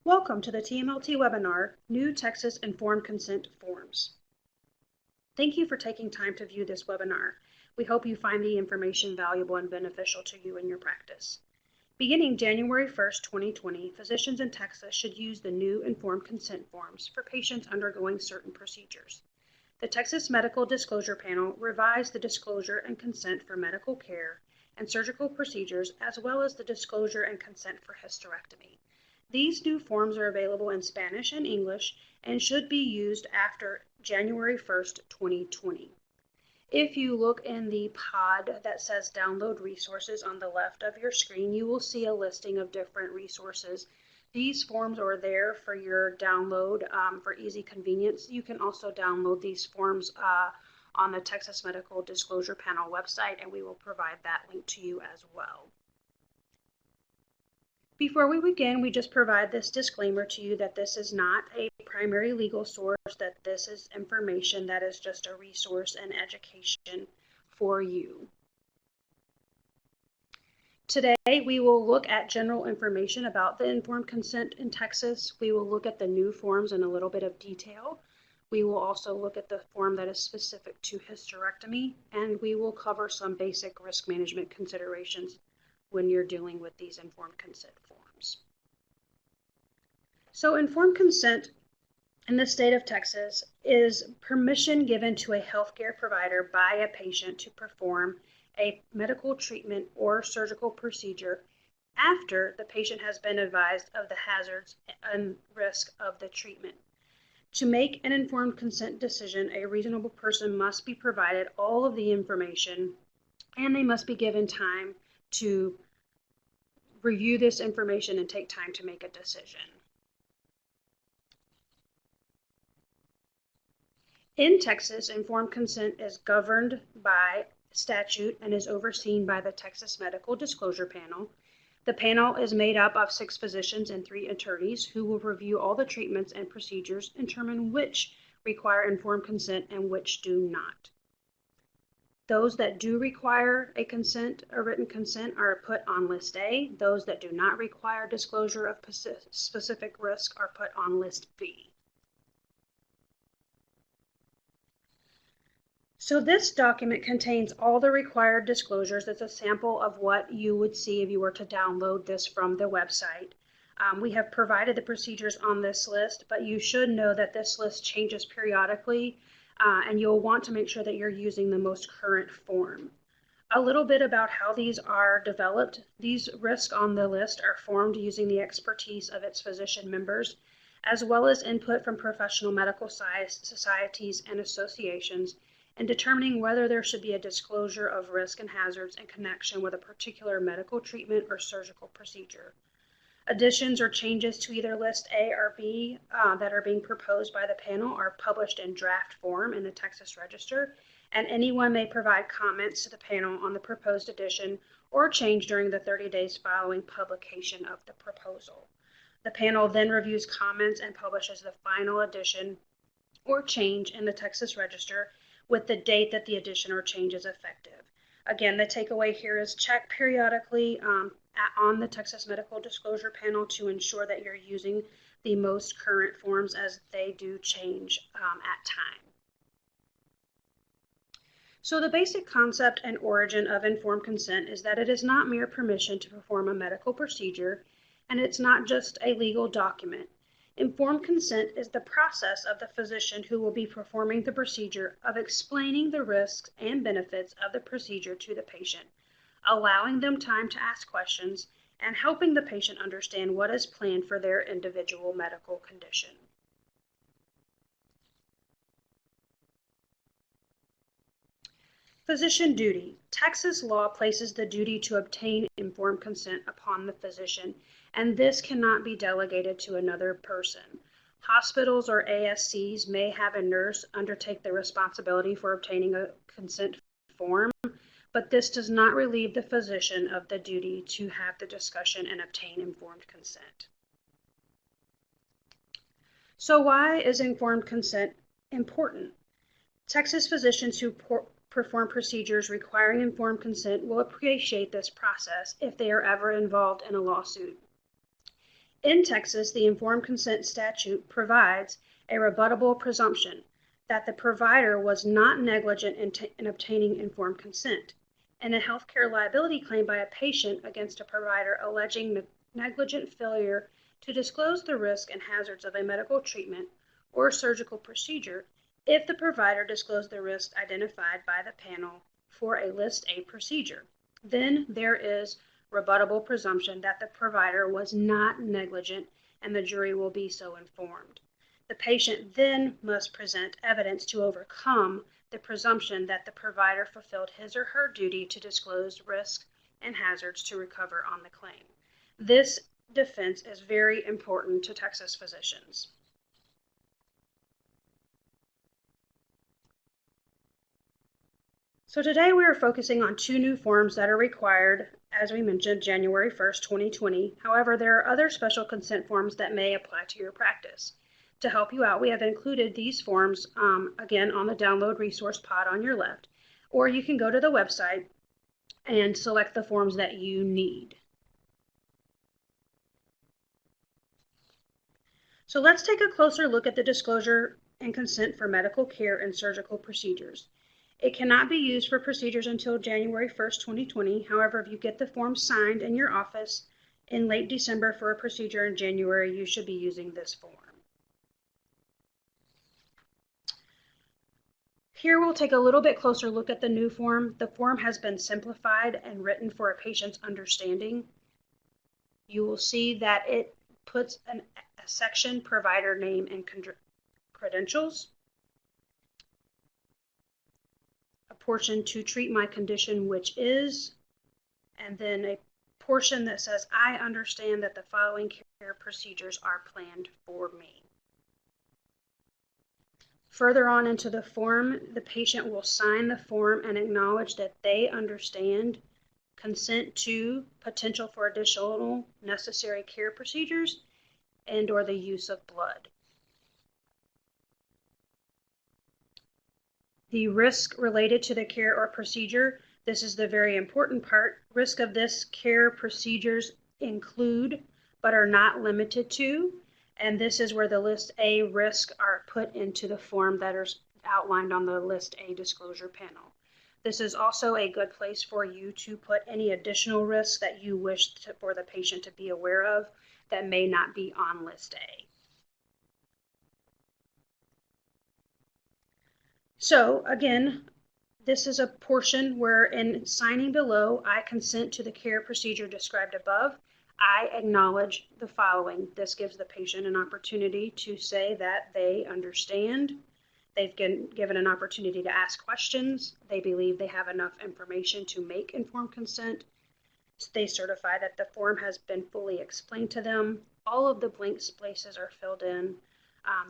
Welcome to the TMLT webinar, New Texas Informed Consent Forms. Thank you for taking time to view this webinar. We hope you find the information valuable and beneficial to you in your practice. Beginning January 1st, 2020, physicians in Texas should use the new Informed Consent Forms for patients undergoing certain procedures. The Texas Medical Disclosure Panel revised the disclosure and consent for medical care and surgical procedures, as well as the disclosure and consent for hysterectomy. These new forms are available in Spanish and English and should be used after January 1st, 2020. If you look in the pod that says Download Resources on the left of your screen, you will see a listing of different resources. These forms are there for your download for easy convenience. You can also download these forms on the Texas Medical Disclosure Panel website, and we will provide that link to you as well. Before we begin, we just provide this disclaimer to you that this is not a primary legal source, that this is information that is just a resource and education for you. Today, we will look at general information about the informed consent in Texas. We will look at the new forms in a little bit of detail. We will also look at the form that is specific to hysterectomy, and we will cover some basic risk management considerations when you're dealing with these informed consent forms. So informed consent in the state of Texas is permission given to a healthcare provider by a patient to perform a medical treatment or surgical procedure after the patient has been advised of the hazards and risk of the treatment. To make an informed consent decision, a reasonable person must be provided all of the information, and they must be given time to review this information and take time to make a decision. In Texas, informed consent is governed by statute and is overseen by the Texas Medical Disclosure Panel. The panel is made up of 6 physicians and 3 attorneys who will review all the treatments and procedures and determine which require informed consent and which do not. Those that do require a written consent are put on List A. Those that do not require disclosure of specific risk are put on List B. So this document contains all the required disclosures. It's a sample of what you would see if you were to download this from the website. We have provided the procedures on this list, but you should know that this list changes periodically. And you'll want to make sure that you're using the most current form. A little bit about how these are developed. These risks on the list are formed using the expertise of its physician members, as well as input from professional medical societies and associations, in determining whether there should be a disclosure of risk and hazards in connection with a particular medical treatment or surgical procedure. Additions or changes to either List A or B that are being proposed by the panel are published in draft form in the Texas Register, and anyone may provide comments to the panel on the proposed addition or change during the 30 days following publication of the proposal. The panel then reviews comments and publishes the final addition or change in the Texas Register with the date that the addition or change is effective. Again, the takeaway here is check periodically on the Texas Medical Disclosure Panel to ensure that you're using the most current forms as they do change at time. So the basic concept and origin of informed consent is that it is not mere permission to perform a medical procedure, and it's not just a legal document. Informed consent is the process of the physician who will be performing the procedure of explaining the risks and benefits of the procedure to the patient, allowing them time to ask questions, and helping the patient understand what is planned for their individual medical condition. Physician duty. Texas law places the duty to obtain informed consent upon the physician, and this cannot be delegated to another person. Hospitals or ASCs may have a nurse undertake the responsibility for obtaining a consent form, but this does not relieve the physician of the duty to have the discussion and obtain informed consent. So why is informed consent important? Texas physicians who perform procedures requiring informed consent will appreciate this process if they are ever involved in a lawsuit. In Texas, the informed consent statute provides a rebuttable presumption that the provider was not negligent in obtaining informed consent. And a healthcare liability claim by a patient against a provider alleging negligent failure to disclose the risk and hazards of a medical treatment or surgical procedure if the provider disclosed the risk identified by the panel for a List A procedure. Then there is rebuttable presumption that the provider was not negligent, and the jury will be so informed. The patient then must present evidence to overcome the presumption that the provider fulfilled his or her duty to disclose risks and hazards to recover on the claim. This defense is very important to Texas physicians. So today we are focusing on 2 new forms that are required, as we mentioned, January 1st, 2020. However, there are other special consent forms that may apply to your practice. To help you out, we have included these forms, again, on the download resource pod on your left, or you can go to the website and select the forms that you need. So let's take a closer look at the disclosure and consent for medical care and surgical procedures. It cannot be used for procedures until January 1st, 2020. However, if you get the form signed in your office in late December for a procedure in January, you should be using this form. Here we'll take a little bit closer look at the new form. The form has been simplified and written for a patient's understanding. You will see that it puts a section, provider name and credentials, a portion to treat my condition, which is, and then a portion that says, I understand that the following care procedures are planned for me. Further on into the form, the patient will sign the form and acknowledge that they understand consent to potential for additional necessary care procedures and or the use of blood. The risk related to the care or procedure, this is the very important part. Risk of this care procedures include, but are not limited to, and this is where the List A risks are put into the form that are outlined on the List A disclosure panel. This is also a good place for you to put any additional risks that you wish for the patient to be aware of that may not be on List A. So again, this is a portion where in signing below, I consent to the care procedure described above. I acknowledge the following. This gives the patient an opportunity to say that they understand. They've been given an opportunity to ask questions. They believe they have enough information to make informed consent. They certify that the form has been fully explained to them. All of the blank spaces are filled in.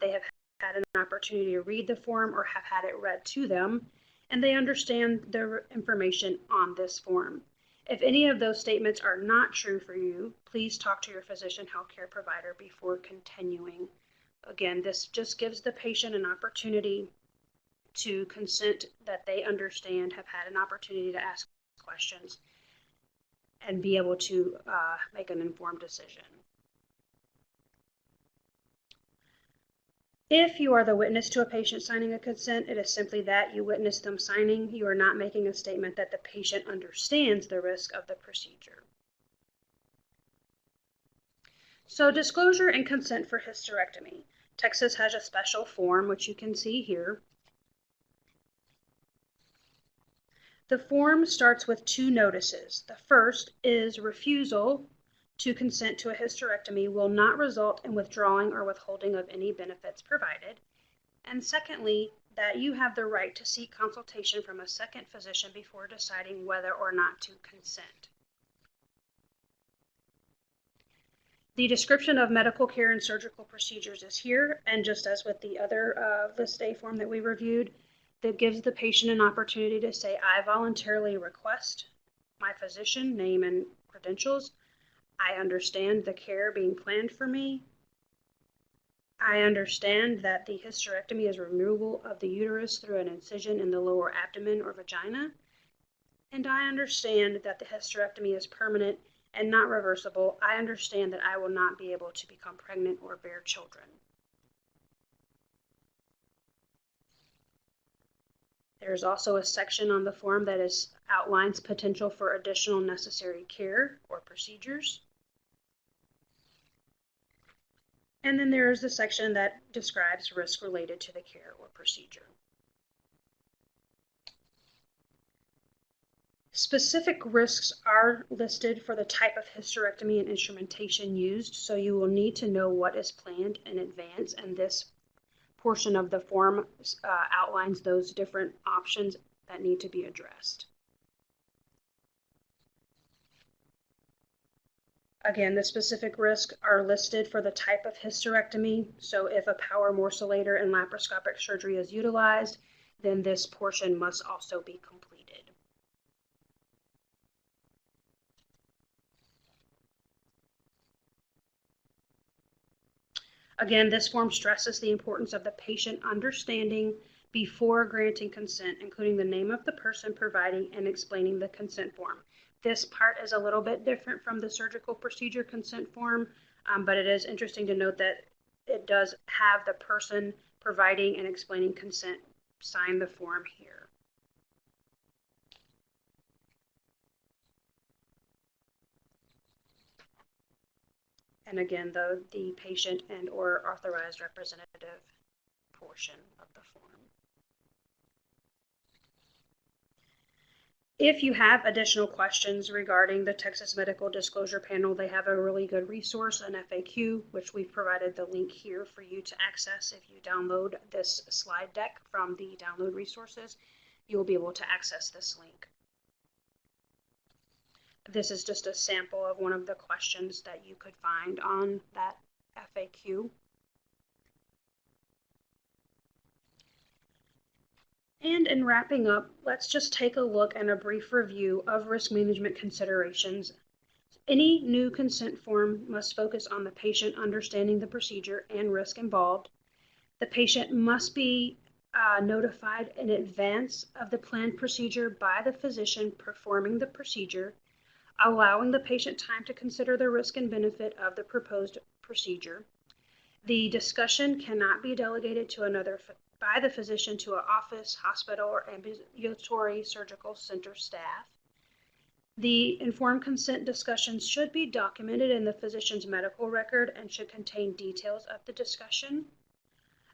They have had an opportunity to read the form or have had it read to them, and they understand the information on this form. If any of those statements are not true for you, please talk to your physician healthcare provider before continuing. Again, this just gives the patient an opportunity to consent that they understand, have had an opportunity to ask questions, and be able to make an informed decision. If you are the witness to a patient signing a consent, it is simply that you witnessed them signing. You are not making a statement that the patient understands the risk of the procedure. So disclosure and consent for hysterectomy. Texas has a special form, which you can see here. The form starts with 2 notices. The first is refusal to consent to a hysterectomy will not result in withdrawing or withholding of any benefits provided. And secondly, that you have the right to seek consultation from a second physician before deciding whether or not to consent. The description of medical care and surgical procedures is here, and just as with the other List A form that we reviewed, that gives the patient an opportunity to say, I voluntarily request my physician name and credentials. I understand the care being planned for me. I understand that the hysterectomy is removal of the uterus through an incision in the lower abdomen or vagina. And I understand that the hysterectomy is permanent and not reversible, I understand that I will not be able to become pregnant or bear children. There's also a section on the form that outlines potential for additional necessary care or procedures. And then there is the section that describes risk related to the care or procedure. Specific risks are listed for the type of hysterectomy and instrumentation used, so you will need to know what is planned in advance, and this portion of the form outlines those different options that need to be addressed. Again, the specific risks are listed for the type of hysterectomy, so if a power morcellator and laparoscopic surgery is utilized, then this portion must also be completed. Again, this form stresses the importance of the patient understanding before granting consent, including the name of the person providing and explaining the consent form. This part is a little bit different from the surgical procedure consent form, but it is interesting to note that it does have the person providing and explaining consent sign the form here. And again, the patient and or authorized representative portion of the form. If you have additional questions regarding the Texas Medical Disclosure Panel, they have a really good resource, an FAQ, which we've provided the link here for you to access. If you download this slide deck from the download resources, you will be able to access this link. This is just a sample of one of the questions that you could find on that FAQ. And in wrapping up, let's just take a look and a brief review of risk management considerations. Any new consent form must focus on the patient understanding the procedure and risk involved. The patient must be notified in advance of the planned procedure by the physician performing the procedure, allowing the patient time to consider the risk and benefit of the proposed procedure. The discussion cannot be delegated to by the physician to an office, hospital, or ambulatory surgical center staff. The informed consent discussions should be documented in the physician's medical record and should contain details of the discussion.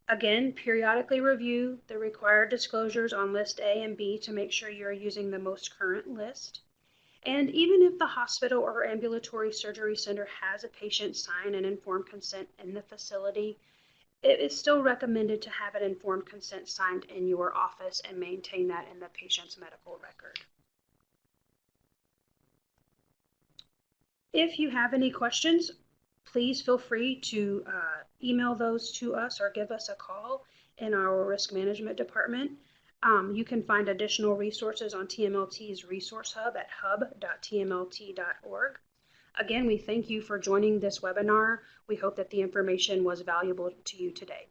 Again, periodically review the required disclosures on List A and B to make sure you're using the most current list. And even if the hospital or ambulatory surgery center has a patient sign an informed consent in the facility, it is still recommended to have an informed consent signed in your office and maintain that in the patient's medical record. If you have any questions, please feel free to email those to us or give us a call in our risk management department. You can find additional resources on TMLT's resource hub at hub.tmlt.org. Again, we thank you for joining this webinar. We hope that the information was valuable to you today.